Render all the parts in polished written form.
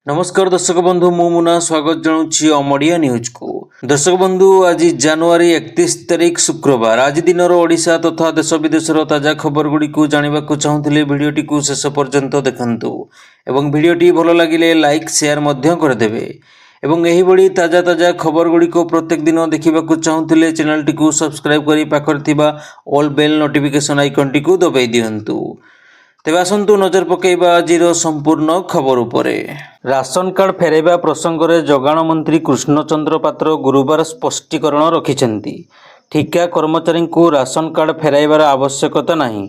नमस्कार दर्शक बंधु मु मुना स्वागत जनाऊँगी अमड़िया न्यूज को। दर्शक बंधु आज जनवरी 31 तारिख शुक्रवार आज दिन ओडिशा तथा देश विदेशर ताजा खबर गुड़ी को जानवा चाहूँगे भिडटी को शेष पर्यंत देखंतु एवं भिडटी भल लगे लाइक शेयर करदेवे एवं यही बड़ी ताजा ताजा खबर गुड़ी को प्रत्येक दिन देखा चाहूँगे चैनल टी को सब्सक्राइब कर पाखरे ऑल बेल नोटिफिकेशन आइकन टी को दबाई दिंतु। तेज आसतु नजर पकईबा आज संपूर्ण खबर उपरे। राशन कार्ड फेरैबा प्रसंग में जोगाण मंत्री कृष्णचंद्र पात्र गुरुवार स्पष्टीकरण रखिछंती। ठिका कर्मचारी को राशन कार्ड फेराइबार आवश्यकता नहीं।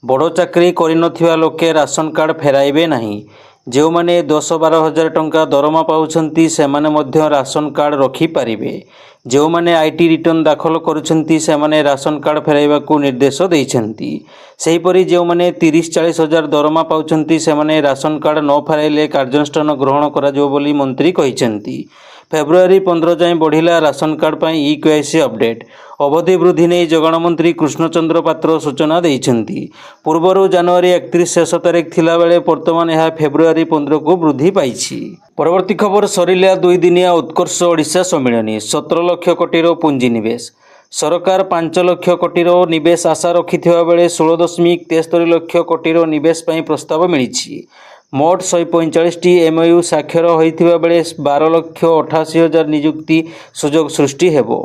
बड़ चाकरी करिनथिबा लोके राशन कार्ड फेराइबे नहीं। जो माने 10-12 हजार टंका दरमा पाउछंती सेमाने मध्य राशन कार्ड रखी पारिबे। जो माने आईटी रिटर्न दाखल करुछंती सेमाने राशन कार्ड फेराइबा को निर्देश देइछंती। सेहीपरि जो माने 30-40 हजार दरमा पाउछंती सेमाने राशन कार्ड न फेराइले कार्यानुष्ठान ग्रहण कराजिबो बोली मंत्री कहिछंती। फेब्रुआरी 15 जाए बढ़िला राशन कार्ड पर ई-केवाईसी अपडेट अवधि वृद्धि नहीं जोगाण मंत्री कृष्णचंद्र पात्र सूचना देइछंती। पूर्वर जनवरी 31 शेष तारीख थिला बेले वर्तमान यह फेब्रुआरी 15 को वृद्धि पाइछि। परवर्ती खबर सरिला 2 दिनिया उत्कर्ष ओडिशा सम्मेलनी 17 लाख कोटीर पुंजी निवेश। सरकार 5 लाख कोटीर निवेश आशा रखिथिबा बेले 16.73 लाख कोटीर निवेश पई प्रस्ताव मिलिछि। मोट 145 एमओयू साक्षर होइथिबा बेले 12,88,000 नियुक्ति सुजोग सृष्टि हेबो।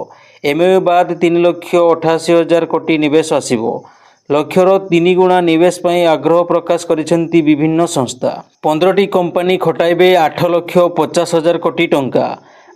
एमओयू बाद 3,88,000 कोटी निवेश आसिबो। लक्ष्यर 3 गुणा निवेश पई आग्रह प्रकाश करिसेंती विभिन्न संस्था। 15टी कंपनी खटाइबे 8,50,000 कोटी टंका।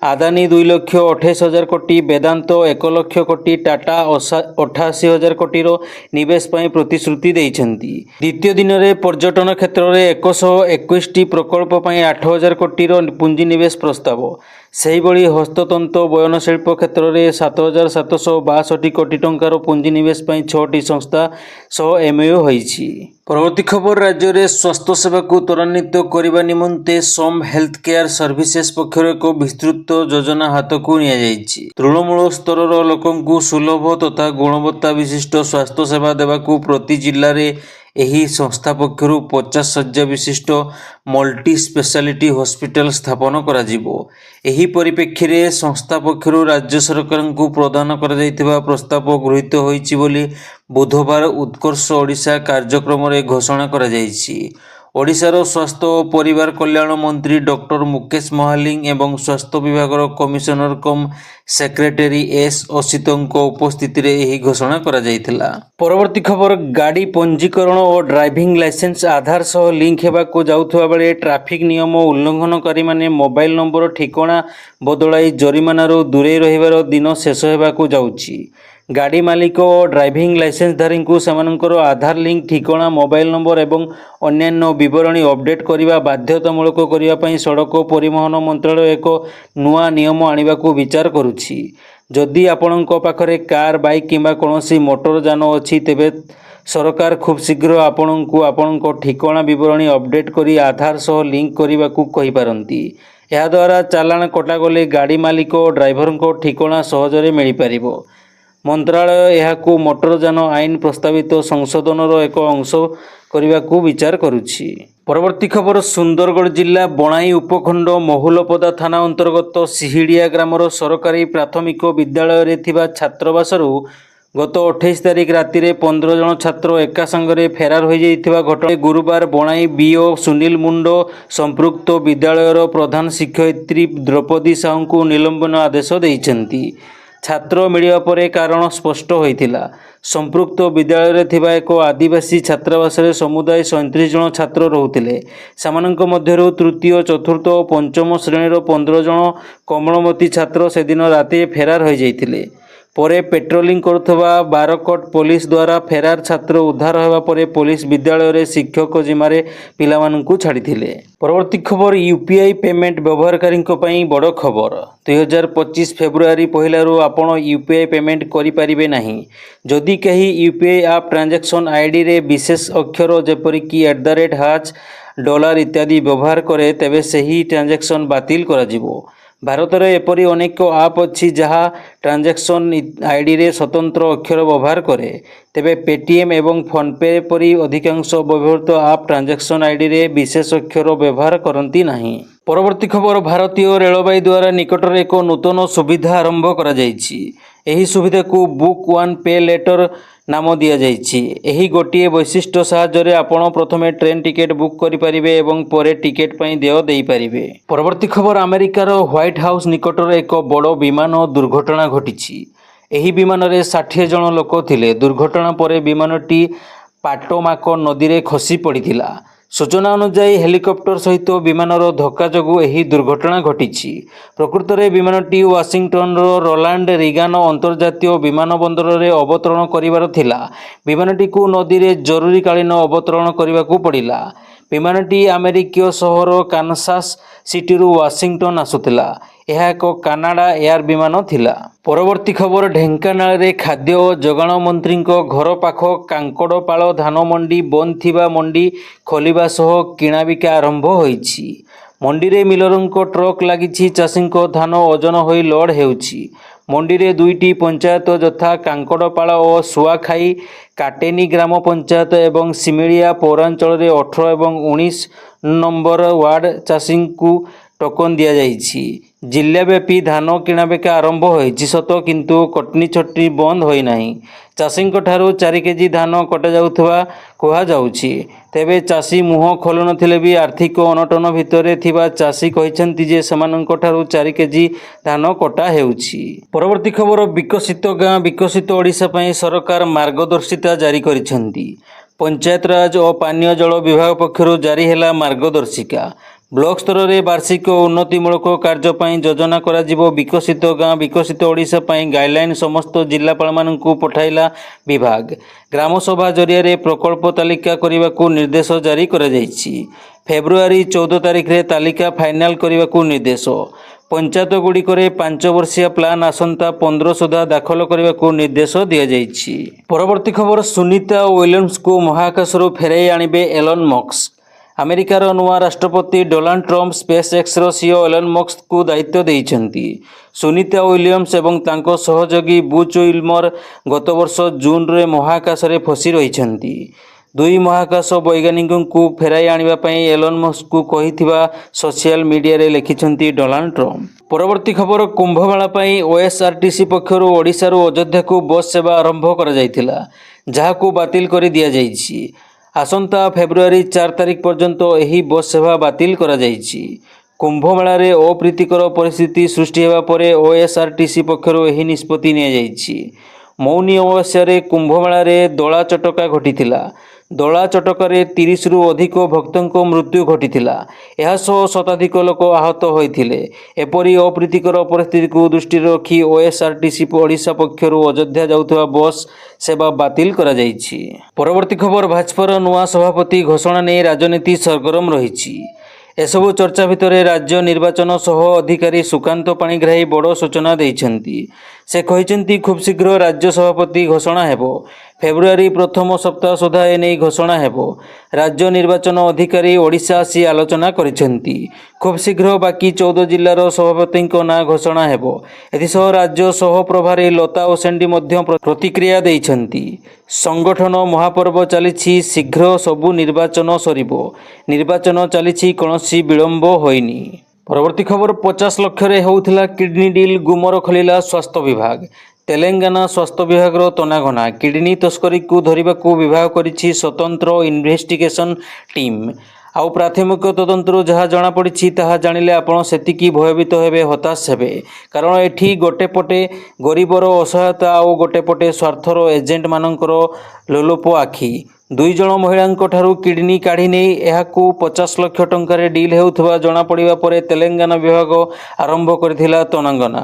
आदानी 2,28,000 कोटी, वेदांत 1 लाख कोटी, टाटा 88,000 कोटीर निवेश पई प्रतिश्रुति देइछंती। द्वितीय दिन में पर्यटन क्षेत्र में 121टी प्रकल्प पई 8,000 कोटीर पुंजी निवेश प्रस्ताव। सेहीभଳି हस्ततंत बयनशिल्प क्षेत्र में 7,762 कोटी टंकार पुंजी निवेश पई 6टी संस्था सह एमओयू होइछि। परवर्ती खबर राज्य में स्वास्थ्य सेवा को त्वरान्वित करने निमंते सम हेल्थ केयर सर्विसेज पक्षर एक विस्तृत योजना हाथ को नि तृणमूल स्तर लोकंकु सुलभ तथा गुणवत्ता विशिष्ट स्वास्थ्य सेवा देवाकू प्रति जिले में यही संस्था पक्षर 50 शଯ୍ୟା विशिष्ट मल्टी स्पेशलिटी हॉस्पिटल स्थापन करा जिवो। एही परिप्रेक्षी रे संस्था पक्षर राज्य सरकार को प्रदान करा जायतिबा प्रस्ताव गृहीत होईछि बोली बुधवार उत्कर्ष ओडिशा कार्यक्रम रे घोषणा करा जायछि। ओडिशार स्वास्थ्य और परिवार कल्याण मंत्री डॉक्टर मुकेश महालिंग एवं स्वास्थ्य विभाग कमिशनर कम सेक्रेटरी एस असितों उपस्थिति रे यही घोषणा करा जायतिला। परवर्ती खबर गाड़ी पंजीकरण और ड्राइविंग लाइसेंस आधार सह लिंक हेबा को जाउथबा बेले ट्रैफिक नियम उल्लंघनकारी माने मोबाइल नंबर ठिकाना बदलाई जरिमानारू दूरे रहिबार दिन शेष हेबा को जाउछि। गाड़ी मालिक और ड्राइविंग लाइसेंसधारी को सेमानंकर आधार लिंक ठिकाना मोबाइल नंबर एवं अन्यान्य विवरणी अपडेट करने बाध्यतामूलक करने सड़क परिवहन मंत्रालय एक नुआ नियम आने को विचार करुछि। जदि आपण पाखरे कार बाइक किंबा कौनसी मोटर जान अच्छी तेबे सरकार खूब शीघ्र आपण को ठिकाना विवरणी अपडेट करी आधार सह लिंक करने को कहीपारती। यह द्वारा चालाण कटागले गाड़ी मालिक और ड्राइवर को ठिकाना सहजरे मिल पारिबो। मंत्रालय यहाकू मोटरयान आईन प्रस्तावित संशोधनर एक अंश करने को विचार करुछि। परवर्ती खबर सुंदरगढ़ जिला बणाई उपखंड महुलपदा थाना अंतर्गत सिहिड़िया ग्रामर सरकारी प्राथमिक विद्यालय रे थिबा छात्रावासरू गत 28 तारिख राति रे 15 जन छात्र एका संगरे फेरार हो जाइथिबा घटना गुरुवार बणाई बीओ सुनील मुंडो संपृक्त विद्यालयर प्रधान शिक्षयित्री द्रौपदी साहू को निलंबन आदेश देइछंती। छात्र मिलिया परे कारण स्पष्ट होइथिला। संपृक्त विद्यालय थिबा एक आदिवासी छात्रावास समुदाय 37 जन छात्र रहुथिले। सेमानंक मध्यरु तृतीय चतुर्थ और पंचम श्रेणीर 15 जन कमलमती छात्र से दिन राति फेरार हो जाइथिले। परे पेट्रोलिंग करुथबा बारकोट पुलिस द्वारा फेरार छात्र उद्धार होगा परे पुलिस विद्यालय रे शिक्षक जिम्मारे पिलामानंकु छाड़िथिले। परवर्ती खबर यूपीआई पेमेंट व्यवहारकारी बड़ खबर 2025 फेब्रुआरी पहिलारू आपण यूपीआई पेमेंट करि परिबे नाही। जदि कहीं यूपीआई आप ट्रांजैक्शन आईडी रे विशेष अक्षर जेपरिक $, इत्यादि व्यवहार करे तेबे सही ट्रांजैक्शन बातिल करा जिवो। भारत में एपरी अनेक आप अच्छी जहाँ ट्रांजैक्शन आईडी रे स्वतंत्र अक्षर व्यवहार करे तेबे पेटीएम एवं फोनपे परी अधिकांश व्यवहृत आप ट्रांजैक्शन आईडी रे विशेष अक्षर व्यवहार करती नहीं। ପରବର୍ତ୍ତୀ ଖବର ଭାରତୀୟ ରେଳବାଇ ଦ୍ୱାରା ନିକଟରେ ଏକ ନୂତନ ସୁବିଧା ଆରମ୍ଭ କରାଯାଇଛି। ଏହି ସୁବିଧାକୁ ବୁକ୍ ୱାନ୍ ପେ ଲେଟର ନାମ ଦିଆଯାଇଛି। ଏହି ଗୋଟିଏ ବୈଶିଷ୍ଟ୍ୟ ସାହାଯ୍ୟରେ ଆପଣ ପ୍ରଥମେ ଟ୍ରେନ୍ ଟିକେଟ୍ ବୁକ୍ କରିପାରିବେ ଏବଂ ପରେ ଟିକେଟ୍ ପାଇଁ ଦେୟ ଦେଇପାରିବେ। ପରବର୍ତ୍ତୀ ଖବର ଆମେରିକାର ହ୍ୱାଇଟ୍ ହାଉସ୍ ନିକଟରେ ଏକ ବଡ଼ ବିମାନ ଦୁର୍ଘଟଣା ଘଟିଛି। ଏହି ବିମାନରେ 60 ଜଣ ଲୋକ ଥିଲେ। ଦୁର୍ଘଟଣା ପରେ ବିମାନଟି ପାଟୋମାକ ନଦୀରେ ଖସି ପଡ଼ିଥିଲା। ସୂଚନା ଅନୁଯାୟୀ ହେଲିକପ୍ଟର ସହିତ ବିମାନର ଧକ୍କା ଯୋଗୁଁ ଏହି ଦୁର୍ଘଟଣା ଘଟିଛି। ପ୍ରକୃତରେ ବିମାନଟି ୱାଶିଂଟନର ରୋନାଲ୍ଡ ରିଗାନ ଅନ୍ତର୍ଜାତୀୟ ବିମାନବନ୍ଦରରେ ଅବତରଣ କରିବାର ଥିଲା। ବିମାନଟିକୁ ନଦୀରେ ଜରୁରୀକାଳୀନ ଅବତରଣ କରିବାକୁ ପଡ଼ିଲା। ବିମାନଟି ଆମେରିକୀୟ ସହର କାନସାସ୍ ସିଟିରୁ ୱାଶିଂଟନ ଆସୁଥିଲା। ଏହା ଏକ କାନାଡା ଏୟାର ବିମାନ ଥିଲା। ପରବର୍ତ୍ତୀ ଖବର ଢେଙ୍କାନାଳରେ ଖାଦ୍ୟ ଓ ଯୋଗାଣ ମନ୍ତ୍ରୀଙ୍କ ଘର ପାଖ କାଙ୍କଡ଼ପାଳ ଧାନ ମଣ୍ଡି ବନ୍ଦ ଥିବା ମଣ୍ଡି ଖୋଲିବା ସହ କିଣାବିକା ଆରମ୍ଭ ହୋଇଛି। ମଣ୍ଡିରେ ମିଲରଙ୍କ ଟ୍ରକ୍ ଲାଗିଛି। ଚାଷୀଙ୍କ ଧାନ ଓଜନ ହୋଇ ଲୋଡ୍ ହେଉଛି। ମଣ୍ଡିରେ ଦୁଇଟି ପଞ୍ଚାୟତ ଯଥା କାଙ୍କଡ଼ପାଳ ଓ ଶୁଆଖାଇ କାଟେନି ଗ୍ରାମ ପଞ୍ଚାୟତ ଏବଂ ଶିମିଳିଆ ପୌରାଞ୍ଚଳରେ 18 ଏବଂ 19 ନମ୍ବର ୱାର୍ଡ ଚାଷୀଙ୍କୁ ଟୋକନ ଦିଆଯାଇଛି। ଜିଲ୍ଲାବ୍ୟାପୀ ଧାନ କିଣାବିକା ଆରମ୍ଭ ହୋଇଛି ସତ, କିନ୍ତୁ କଟନୀ ଛଟନୀ ବନ୍ଦ ହୋଇନାହିଁ। ଚାଷୀଙ୍କଠାରୁ 4 କେଜି ଧାନ କଟାଯାଉଥିବା କୁହାଯାଉଛି। ତେବେ ଚାଷୀ ମୁହଁ ଖୋଲୁନଥିଲେ ବି ଆର୍ଥିକ ଅନଟନ ଭିତରେ ଥିବା ଚାଷୀ କହିଛନ୍ତି ଯେ ସେମାନଙ୍କଠାରୁ 4 କେଜି ଧାନ କଟା ହେଉଛି। ପରବର୍ତ୍ତୀ ଖବର ବିକଶିତ ଗାଁ ବିକଶିତ ଓଡ଼ିଶା ପାଇଁ ସରକାର ମାର୍ଗଦର୍ଶିକା ଜାରି କରିଛନ୍ତି। ପଞ୍ଚାୟତରାଜ ଓ ପାନୀୟ ଜଳ ବିଭାଗ ପକ୍ଷରୁ ଜାରି ହେଲା ମାର୍ଗଦର୍ଶିକା। ବ୍ଲକ ସ୍ତରରେ ବାର୍ଷିକ ଉନ୍ନତିମୂଳକ କାର୍ଯ୍ୟ ପାଇଁ ଯୋଜନା କରାଯିବ। ବିକଶିତ ଗାଁ ବିକଶିତ ଓଡ଼ିଶା ପାଇଁ ଗାଇଡଲାଇନ୍ ସମସ୍ତ ଜିଲ୍ଲାପାଳମାନଙ୍କୁ ପଠାଇଲା ବିଭାଗ। ଗ୍ରାମସଭା ଜରିଆରେ ପ୍ରକଳ୍ପ ତାଲିକା କରିବାକୁ ନିର୍ଦ୍ଦେଶ ଜାରି କରାଯାଇଛି। ଫେବୃଆରୀ 14 ତାରିଖରେ ତାଲିକା ଫାଇନାଲ କରିବାକୁ ନିର୍ଦ୍ଦେଶ। ପଞ୍ଚାୟତଗୁଡ଼ିକରେ 5 ବର୍ଷିଆ ପ୍ଲାନ୍ ଆସନ୍ତା 15 ସୁଦ୍ଧା ଦାଖଲ କରିବାକୁ ନିର୍ଦ୍ଦେଶ ଦିଆଯାଇଛି। ପରବର୍ତ୍ତୀ ଖବର ସୁନିତା ୱିଲିୟମ୍ସଙ୍କୁ ମହାକାଶରୁ ଫେରାଇ ଆଣିବେ ଏଲନ୍ ମସ୍କ। ଆମେରିକାର ନୂଆ ରାଷ୍ଟ୍ରପତି ଡୋନାଲ୍ଡ ଟ୍ରମ୍ପ ସ୍ପେସ୍ ଏକ୍ସର ସିଇଓ ଏଲନ୍ ମସ୍କଙ୍କୁ ଦାୟିତ୍ୱ ଦେଇଛନ୍ତି। ସୁନିତା ୱିଲିୟମ୍ସ ଏବଂ ତାଙ୍କ ସହଯୋଗୀ ବୁଚ୍ ୱିଲ୍ମର ଗତବର୍ଷ ଜୁନରେ ମହାକାଶରେ ଫସି ରହିଛନ୍ତି। ଦୁଇ ମହାକାଶ ବୈଜ୍ଞାନିକଙ୍କୁ ଫେରାଇ ଆଣିବା ପାଇଁ ଏଲନ୍ ମସ୍କଙ୍କୁ କହିଥିବା ସୋସିଆଲ ମିଡିଆରେ ଲେଖିଛନ୍ତି ଡୋନାଲ୍ଡ ଟ୍ରମ୍ପ। ପରବର୍ତ୍ତୀ ଖବର କୁମ୍ଭମେଳା ପାଇଁ ଓଏସ୍ଆରଟିସି ପକ୍ଷରୁ ଓଡ଼ିଶାରୁ ଅଯୋଧ୍ୟାକୁ ବସ୍ ସେବା ଆରମ୍ଭ କରାଯାଇଥିଲା, ଯାହାକୁ ବାତିଲ କରି ଦିଆଯାଇଛି। ଆସନ୍ତା ଫେବୃଆରୀ 4 ତାରିଖ ପର୍ଯ୍ୟନ୍ତ ଏହି ବସ୍ ସେବା ବାତିଲ କରାଯାଇଛି। କୁମ୍ଭମେଳାରେ ଅପ୍ରୀତିକର ପରିସ୍ଥିତି ସୃଷ୍ଟି ହେବା ପରେ ଓଏସ୍ଆରଟିସି ପକ୍ଷରୁ ଏହି ନିଷ୍ପତ୍ତି ନିଆଯାଇଛି। ମୌନି ଅମାବାସ୍ୟାରେ କୁମ୍ଭମେଳାରେ ଦଳା ଚଟକା ଘଟିଥିଲା। ଦଳା ଚଟକାରେ 30ରୁ ଅଧିକ ଭକ୍ତଙ୍କ ମୃତ୍ୟୁ ଘଟିଥିଲା। ଏହାସହ ଶତାଧିକ ଲୋକ ଆହତ ହୋଇଥିଲେ। ଏପରି ଅପ୍ରୀତିକର ପରିସ୍ଥିତିକୁ ଦୃଷ୍ଟିରେ ରଖି ଓଏସ୍ଆରଟିସି ଓଡ଼ିଶା ପକ୍ଷରୁ ଅଯୋଧ୍ୟା ଯାଉଥିବା ବସ୍ ସେବା ବାତିଲ କରାଯାଇଛି। ପରବର୍ତ୍ତୀ ଖବର ଭାଜପାର ନୂଆ ସଭାପତି ଘୋଷଣା ନେଇ ରାଜନୀତି ସରଗରମ ରହିଛି। ଏସବୁ ଚର୍ଚ୍ଚା ଭିତରେ ରାଜ୍ୟ ନିର୍ବାଚନ ସହ ଅଧିକାରୀ ସୁକାନ୍ତ ପାଣିଗ୍ରାହୀ ବଡ଼ ସୂଚନା ଦେଇଛନ୍ତି। ସେ କହିଛନ୍ତି ଖୁବ୍ ଶୀଘ୍ର ରାଜ୍ୟ ସଭାପତି ଘୋଷଣା ହେବ। ଫେବୃଆରୀ ପ୍ରଥମ ସପ୍ତାହ ସୁଦ୍ଧା ଏନେଇ ଘୋଷଣା ହେବ। ରାଜ୍ୟ ନିର୍ବାଚନ ଅଧିକାରୀ ଓଡ଼ିଶା ଆସି ଆଲୋଚନା କରିଛନ୍ତି। ଖୁବ୍ ଶୀଘ୍ର ବାକି 14 ଜିଲ୍ଲାର ସଭାପତିଙ୍କ ନାଁ ଘୋଷଣା ହେବ। ଏଥିସହ ରାଜ୍ୟ ସହପ୍ରଭାରୀ ଲତା ଓସେଣ୍ଡି ମଧ୍ୟ ପ୍ରତିକ୍ରିୟା ଦେଇଛନ୍ତି। ସଂଗଠନ ମହାପର୍ବ ଚାଲିଛି, ଶୀଘ୍ର ସବୁ ନିର୍ବାଚନ ସରିବ। ନିର୍ବାଚନ ଚାଲିଛି, କୌଣସି ବିଳମ୍ବ ହୋଇନି। ପରବର୍ତ୍ତୀ ଖବର 50 ଲକ୍ଷରେ ହେଉଥିଲା କିଡ୍ନି ଡିଲ୍, ଗୁମର ଖୋଲିଲା ସ୍ୱାସ୍ଥ୍ୟ ବିଭାଗ। ତେଲେଙ୍ଗାନା ସ୍ୱାସ୍ଥ୍ୟ ବିଭାଗର ତନାଘନା। କିଡ୍ନି ତସ୍କରୀକୁ ଧରିବାକୁ ବିଭାଗ କରିଛି ସ୍ୱତନ୍ତ୍ର ଇନଭେଷ୍ଟିଗେସନ ଟିମ୍। ଆଉ ପ୍ରାଥମିକ ତଦନ୍ତରୁ ଯାହା ଜଣାପଡ଼ିଛି ତାହା ଜାଣିଲେ ଆପଣ ସେତିକି ଭୟଭୀତ ହେବେ, ହତାଶ ହେବେ। କାରଣ ଏଠି ଗୋଟେ ପଟେ ଗରିବର ଅସହାୟତା ଆଉ ଗୋଟେ ପଟେ ସ୍ୱାର୍ଥର ଏଜେଣ୍ଟମାନଙ୍କର ଲୋଲୁପ ଆଖି। 2 ଜଣ ମହିଳାଙ୍କ ଠାରୁ କିଡ୍ନି କାଢ଼ି ନେଇ ଏହାକୁ 50 ଲକ୍ଷ ଟଙ୍କାରେ ଡିଲ୍ ହେଉଥିବା ଜଣାପଡ଼ିବା ପରେ ତେଲେଙ୍ଗାନା ବିଭାଗ ଆରମ୍ଭ କରିଥିଲା ତନାଘନା।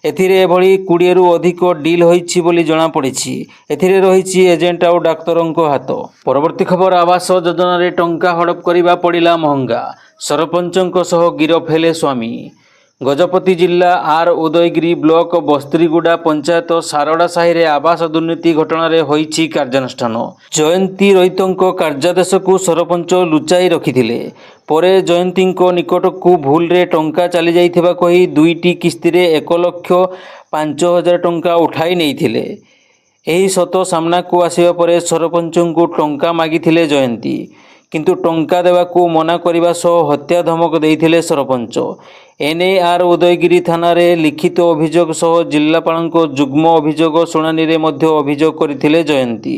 ଏଥିରେ ଏଭଳି 20ରୁ ଅଧିକ ଡିଲ୍ ହୋଇଛି ବୋଲି ଜଣାପଡ଼ିଛି। ଏଥିରେ ରହିଛି ଏଜେଣ୍ଟ ଆଉ ଡାକ୍ତରଙ୍କ ହାତ। ପରବର୍ତ୍ତୀ ଖବର ଆବାସ ଯୋଜନାରେ ଟଙ୍କା ହଡପ କରିବା ପଡ଼ିଲା ମହଙ୍ଗା। ସରପଞ୍ଚଙ୍କ ସହ ଗିରଫ ହେଲେ ସ୍ୱାମୀ। ଗଜପତି ଜିଲ୍ଲା ଆର୍ ଉଦୟଗିରି ବ୍ଲକ ବସ୍ତିଗୁଡ଼ା ପଞ୍ଚାୟତ ସାରଡ଼ା ସାହିରେ ଆବାସ ଦୁର୍ନୀତି ଘଟଣାରେ ହୋଇଛି କାର୍ଯ୍ୟାନୁଷ୍ଠାନ। ଜୟନ୍ତୀ ରୋହିତଙ୍କ କାର୍ଯ୍ୟାଦେଶକୁ ସରପଞ୍ଚ ଲୁଚାଇ ରଖିଥିଲେ। ପରେ ଜୟନ୍ତୀଙ୍କ ନିକଟକୁ ଭୁଲରେ ଟଙ୍କା ଚାଲିଯାଇଥିବା କହି 2ଟି କିସ୍ତିରେ 1,05,000 ଟଙ୍କା ଉଠାଇ ନେଇଥିଲେ। ଏହି ସତ ସାମ୍ନାକୁ ଆସିବା ପରେ ସରପଞ୍ଚଙ୍କୁ ଟଙ୍କା ମାଗିଥିଲେ ଜୟନ୍ତୀ। କିନ୍ତୁ ଟଙ୍କା ଦେବାକୁ ମନା କରିବା ସହ ହତ୍ୟା ଧମକ ଦେଇଥିଲେ ସରପଞ୍ଚ। ଏନ୍ଏଆର୍ ଉଦୟଗିରି ଥାନାରେ ଲିଖିତ ଅଭିଯୋଗ ସହ ଜିଲ୍ଲାପାଳଙ୍କ ଯୁଗ୍ମ ଅଭିଯୋଗ ଶୁଣାଣିରେ ମଧ୍ୟ ଅଭିଯୋଗ କରିଥିଲେ ଜୟନ୍ତୀ।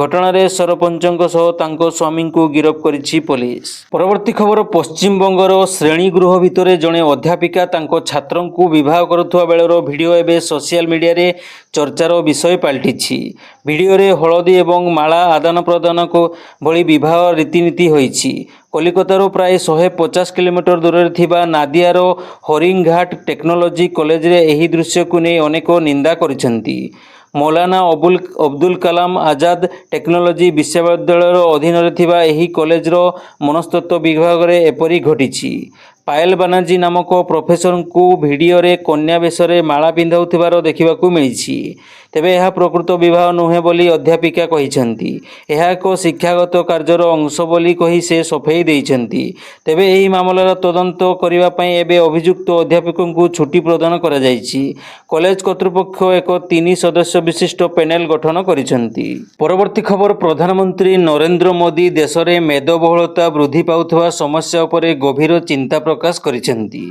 ଘଟଣାରେ ସରପଞ୍ଚଙ୍କ ସହ ତାଙ୍କ ସ୍ୱାମୀଙ୍କୁ ଗିରଫ କରିଛି ପୋଲିସ। ପରବର୍ତ୍ତୀ ଖବର, ପଶ୍ଚିମବଙ୍ଗର ଶ୍ରେଣୀଗୃହ ଭିତରେ ଜଣେ ଅଧ୍ୟାପିକା ତାଙ୍କ ଛାତ୍ରଙ୍କୁ ବିବାହ କରୁଥିବା ବେଳର ଭିଡ଼ିଓ ଏବେ ସୋସିଆଲ ମିଡ଼ିଆରେ ଚର୍ଚ୍ଚାର ବିଷୟ ପାଲଟିଛି। ଭିଡ଼ିଓରେ ହଳଦୀ ଏବଂ ମାଳା ଆଦାନ ପ୍ରଦାନ ଭଳି ବିବାହ ରୀତିନୀତି ହୋଇଛି। କଲିକତାରୁ ପ୍ରାୟ 150 କିଲୋମିଟର ଦୂରରେ ଥିବା ନାଦିଆର ହରିଙ୍ଗଘାଟ ଟେକ୍ନୋଲୋଜି କଲେଜରେ ଏହି ଦୃଶ୍ୟକୁ ନେଇ ଅନେକ ନିନ୍ଦା କରିଛନ୍ତି। ମୌଲାନା ଅବୁଲ କାଲାମ ଆଜାଦ ଟେକ୍ନୋଲୋଜି ବିଶ୍ୱବିଦ୍ୟାଳୟର ଅଧୀନରେ ଥିବା ଏହି କଲେଜର ମନସ୍ତତ୍ତ୍ୱ ବିଭାଗରେ ଏପରି ଘଟିଛି। ପାୟଲ ବାନାର୍ଜୀ ନାମକ ପ୍ରଫେସରଙ୍କୁ ଭିଡ଼ିଓରେ କନ୍ୟା ବେଶରେ ମାଳା ପିନ୍ଧାଉଥିବାର ଦେଖିବାକୁ ମିଳିଛି। ତେବେ ଏହା ପ୍ରକୃତ ବିବାହ ନୁହେଁ ବୋଲି ଅଧ୍ୟାପିକା କହିଛନ୍ତି। ଏହା ଏକ ଶିକ୍ଷାଗତ କାର୍ଯ୍ୟର ଅଂଶ ବୋଲି କହି ସେ ସଫେଇ ଦେଇଛନ୍ତି। ତେବେ ଏହି ମାମଲାର ତଦନ୍ତ କରିବା ପାଇଁ ଏବେ ଅଭିଯୁକ୍ତ ଅଧ୍ୟାପକଙ୍କୁ ଛୁଟି ପ୍ରଦାନ କରାଯାଇଛି। କଲେଜ କର୍ତ୍ତୃପକ୍ଷ ଏକ 3 ସଦସ୍ୟ ବିଶିଷ୍ଟ ପ୍ୟାନେଲ ଗଠନ କରିଛନ୍ତି। ପରବର୍ତ୍ତୀ ଖବର, ପ୍ରଧାନମନ୍ତ୍ରୀ ନରେନ୍ଦ୍ର ମୋଦି ଦେଶରେ ମେଦବହୁଳତା ବୃଦ୍ଧି ପାଉଥିବା ସମସ୍ୟା ଉପରେ ଗଭୀର ଚିନ୍ତା ପ୍ରକାଶ କରିଛନ୍ତି।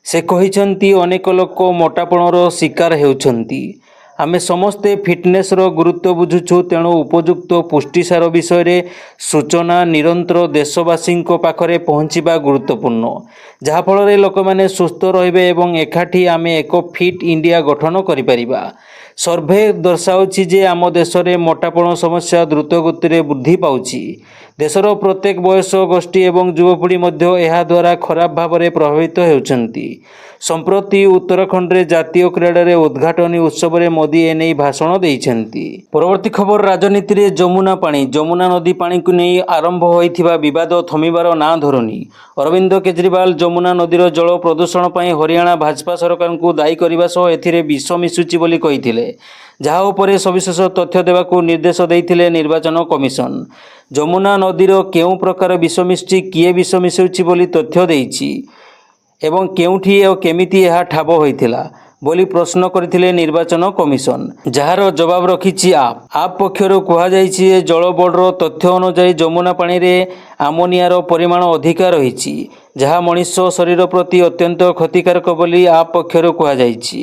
ସେ କହିଛନ୍ତି, ଅନେକ ଲୋକ ମୋଟାପଣର ଶିକାର ହେଉଛନ୍ତି। ଆମେ ସମସ୍ତେ ଫିଟନେସ୍ର ଗୁରୁତ୍ୱ ବୁଝୁଛୁ, ତେଣୁ ଉପଯୁକ୍ତ ପୁଷ୍ଟିସାର ବିଷୟରେ ସୂଚନା ନିରନ୍ତର ଦେଶବାସୀଙ୍କ ପାଖରେ ପହଞ୍ଚିବା ଗୁରୁତ୍ୱପୂର୍ଣ୍ଣ, ଯାହାଫଳରେ ଲୋକମାନେ ସୁସ୍ଥ ରହିବେ ଏବଂ ଏକାଠି ଆମେ ଏକ ଫିଟ୍ ଇଣ୍ଡିଆ ଗଠନ କରିପାରିବା। ସର୍ଭେ ଦର୍ଶାଉଛି ଯେ ଆମ ଦେଶରେ ମୋଟାପଣ ସମସ୍ୟା ଦ୍ରୁତ ଗତିରେ ବୃଦ୍ଧି ପାଉଛି। ଦେଶର ପ୍ରତ୍ୟେକ ବୟସ ଗୋଷ୍ଠୀ ଏବଂ ଯୁବପିଢ଼ି ମଧ୍ୟ ଏହା ଦ୍ୱାରା ଖରାପ ଭାବରେ ପ୍ରଭାବିତ ହେଉଛନ୍ତି। ସମ୍ପ୍ରତି ଉତ୍ତରାଖଣ୍ଡରେ ଜାତୀୟ କ୍ରୀଡ଼ାରେ ଉଦ୍ଘାଟନୀ ଉତ୍ସବରେ ମୋଦି ଏନେଇ ଭାଷଣ ଦେଇଛନ୍ତି। ପରବର୍ତ୍ତୀ ଖବର, ରାଜନୀତିରେ ଯମୁନା ନଦୀ ପାଣିକୁ ନେଇ ଆରମ୍ଭ ହୋଇଥିବା ବିବାଦ ଥମିବାର ନାଁ ଧରୁନି। ଅରବିନ୍ଦ କେଜରିୱାଲ ଯମୁନା ନଦୀର ଜଳ ପ୍ରଦୂଷଣ ପାଇଁ ହରିୟାଣା ଭାଜପା ସରକାରଙ୍କୁ ଦାୟୀ କରିବା ସହ ଏଥିରେ ବିଷ ମିଶୁଛି ବୋଲି କହିଥିଲେ, ଯାହା ଉପରେ ସବିଶେଷ ତଥ୍ୟ ଦେବାକୁ ନିର୍ଦ୍ଦେଶ ଦେଇଥିଲେ ନିର୍ବାଚନ କମିଶନ। ଯମୁନା ନଦୀର କେଉଁ ପ୍ରକାର ବିଷ ମିଶିଛି, କିଏ ବିଷ ମିଶାଉଛି ବୋଲି ତଥ୍ୟ ଦେଇଛି ଏବଂ କେଉଁଠି ଓ କେମିତି ଏହା ଠାବ ହୋଇଥିଲା ବୋଲି ପ୍ରଶ୍ନ କରିଥିଲେ ନିର୍ବାଚନ କମିଶନ, ଯାହାର ଜବାବ ରଖିଛି ଆପ୍ ପକ୍ଷରୁ କୁହାଯାଇଛି ଯେ ଜଳ ବୋର୍ଡର ତଥ୍ୟ ଅନୁଯାୟୀ ଯମୁନା ପାଣିରେ ଆମୋନିଆର ପରିମାଣ ଅଧିକା ରହିଛି, ଯାହା ମଣିଷ ଶରୀର ପ୍ରତି ଅତ୍ୟନ୍ତ କ୍ଷତିକାରକ ବୋଲି ଆପ୍ ପକ୍ଷରୁ କୁହାଯାଇଛି।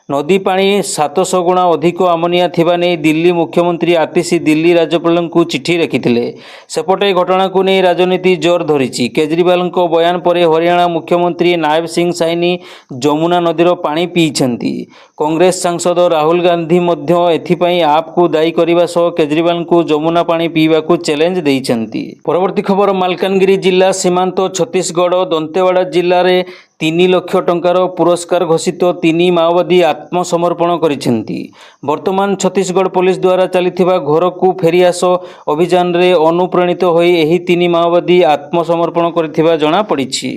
ନଦୀ ପାଣି 700 ଗୁଣା ଅଧିକ ଆମୋନିଆ ଥିବା ନେଇ ଦିଲ୍ଲୀ ମୁଖ୍ୟମନ୍ତ୍ରୀ ଆତିଶି ଦିଲ୍ଲୀ ରାଜ୍ୟପାଳଙ୍କୁ ଚିଠି ଲେଖିଥିଲେ। ସେପଟେ ଘଟଣାକୁ ନେଇ ରାଜନୀତି ଜୋର ଧରିଛି। କେଜରିୱାଲଙ୍କ ବୟାନ ପରେ ହରିୟାଣା ମୁଖ୍ୟମନ୍ତ୍ରୀ ନାୟବ ସିଂ ସାଇନି ଯମୁନା ନଦୀର ପାଣି ପିଇଛନ୍ତି। କଂଗ୍ରେସ ସାଂସଦ ରାହୁଲ ଗାନ୍ଧୀ ମଧ୍ୟ ଏଥିପାଇଁ ଆପକୁ ଦାୟୀ କରିବା ସହ କେଜରିୱାଲଙ୍କୁ ଯମୁନା ପାଣି ପିଇବାକୁ ଚ୍ୟାଲେଞ୍ଜ ଦେଇଛନ୍ତି। ପରବର୍ତ୍ତୀ ଖବର, ମାଲକାନଗିରି ଜିଲ୍ଲା ସୀମାନ୍ତ ଛତିଶଗଡ଼ ଦନ୍ତେୱାଡ଼ା ଜିଲ୍ଲାରେ 3 ଲକ୍ଷ ଟଙ୍କାର ପୁରସ୍କାର ଘୋଷିତ 3 ମାଓବାଦୀ ଆତ୍ମସମର୍ପଣ କରିଛନ୍ତି। ବର୍ତ୍ତମାନ ଛତିଶଗଡ଼ ପୋଲିସ ଦ୍ୱାରା ଚାଲିଥିବା ଘରକୁ ଫେରିଆସ ଅଭିଯାନରେ ଅନୁପ୍ରାଣିତ ହୋଇ ଏହି 3 ମାଓବାଦୀ ଆତ୍ମସମର୍ପଣ କରିଥିବା ଜଣାପଡ଼ିଛି।